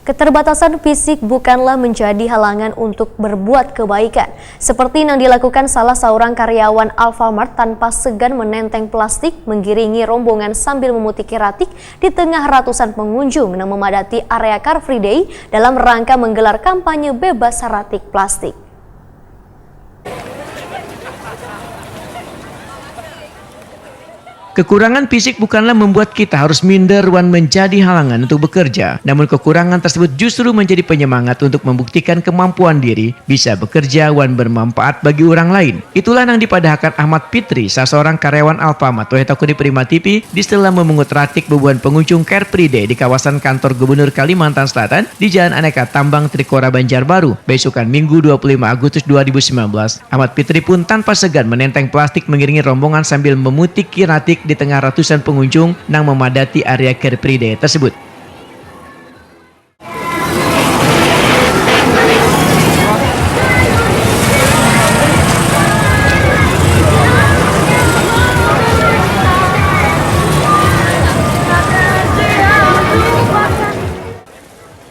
Keterbatasan fisik bukanlah menjadi halangan untuk berbuat kebaikan. Seperti yang dilakukan salah seorang karyawan Alfamart tanpa segan menenteng plastik, menggiringi rombongan sambil memutiki ratik di tengah ratusan pengunjung yang memadati area Car Free Day dalam rangka menggelar kampanye bebas ratik plastik. Kekurangan fisik bukanlah membuat kita harus minder dan menjadi halangan untuk bekerja. Namun kekurangan tersebut justru menjadi penyemangat untuk membuktikan kemampuan diri bisa bekerja dan bermanfaat bagi orang lain. Itulah yang dipadahkan Ahmad Fitri, salah seorang karyawan Alfamart Toyota Kudi Prima TV, di setelah memungut ratik bebuan pengunjung Car Free Day di kawasan kantor Gubernur Kalimantan Selatan di Jalan Aneka Tambang Trikora Banjarbaru, besokan Minggu 25 Agustus 2019. Ahmad Fitri pun tanpa segan menenteng plastik mengiringi rombongan sambil memutiki ratik di tengah ratusan pengunjung yang memadati area Car Free Day tersebut.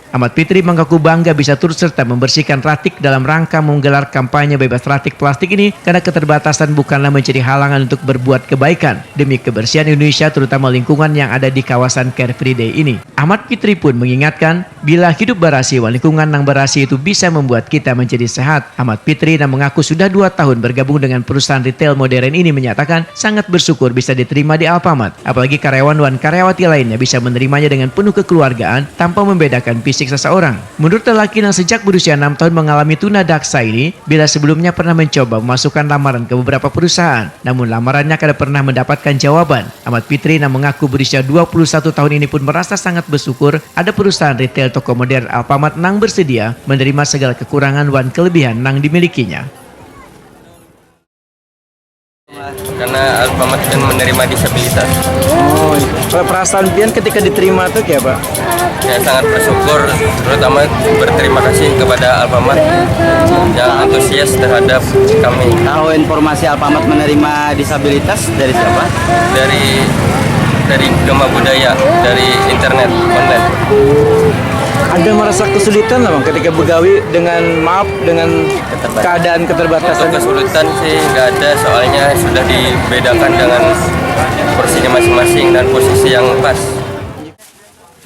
Ahmad Fitri mengaku bangga bisa turut serta membersihkan ratik dalam rangka menggelar kampanye bebas ratik plastik ini karena keterbatasan bukanlah menjadi halangan untuk berbuat kebaikan demi kebersihan Indonesia, terutama lingkungan yang ada di kawasan Car Free Day ini. Ahmad Fitri pun mengingatkan bila hidup berasi lingkungan yang berasi itu bisa membuat kita menjadi sehat. Ahmad Fitri yang mengaku sudah 2 tahun bergabung dengan perusahaan retail modern ini menyatakan sangat bersyukur bisa diterima di Alfamart, apalagi karyawan dan karyawati lainnya bisa menerimanya dengan penuh kekeluargaan tanpa membedakan fisik seseorang. Menurut lelaki yang sejak berusia 6 tahun mengalami tunadaksa ini, bila sebelumnya pernah mencoba memasukkan lamaran ke beberapa perusahaan, namun lamarannya kada pernah mendapatkan jawaban. Ahmad Fitri yang mengaku berusia 21 tahun ini pun merasa sangat bersyukur ada perusahaan retail toko modern Alfamart yang bersedia menerima segala kekurangan dan kelebihan yang dimilikinya. Karena Alfamart kan menerima disabilitas. Oh, kalau perasaan pian ketika diterima tuh kayak apa? Saya sangat bersyukur, terutama berterima kasih kepada Alfamart yang antusias terhadap kami. Tahu informasi Alfamart menerima disabilitas dari siapa? Dari Gema Budaya, dari internet online. Ada merasa kesulitan lah bang ketika begawi dengan keadaan keterbatasan? Untuk kesulitan sih nggak ada, soalnya sudah dibedakan dengan porsinya masing-masing dan posisi yang pas.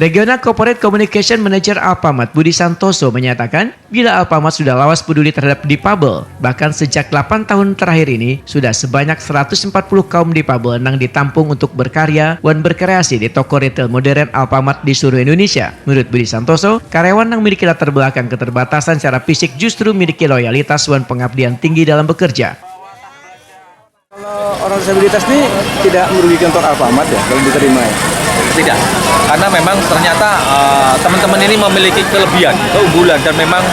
Regional Corporate Communication Manager Alfamart Budi Santoso menyatakan bila Alfamart sudah lawas peduli terhadap difabel, bahkan sejak 8 tahun terakhir ini sudah sebanyak 140 kaum difabel yang ditampung untuk berkarya dan berkreasi di toko retail modern Alfamart di seluruh Indonesia. Menurut Budi Santoso, karyawan yang memiliki latar belakang keterbatasan secara fisik justru memiliki loyalitas dan pengabdian tinggi dalam bekerja. Kalau orang disabilitas ini tidak merugikan untuk Alfamart ya kalau diterima ya? Tidak, karena memang ternyata teman-teman ini memiliki kelebihan, keunggulan, dan memang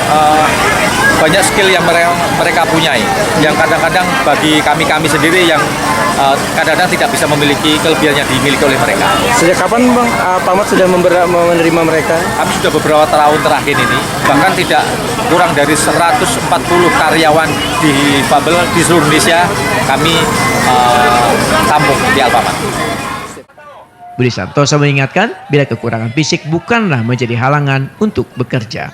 banyak skill yang mereka punyai, yang kadang-kadang bagi kami sendiri yang kadang-kadang tidak bisa memiliki kelebihan yang dimiliki oleh mereka. Sejak kapan bang Alfamart sudah menerima mereka? Kami sudah beberapa tahun terakhir ini, bahkan tidak kurang dari 140 karyawan difabel di seluruh Indonesia kami tampung di Alfamart. Budi Santoso mengingatkan bila kekurangan fisik bukanlah menjadi halangan untuk bekerja.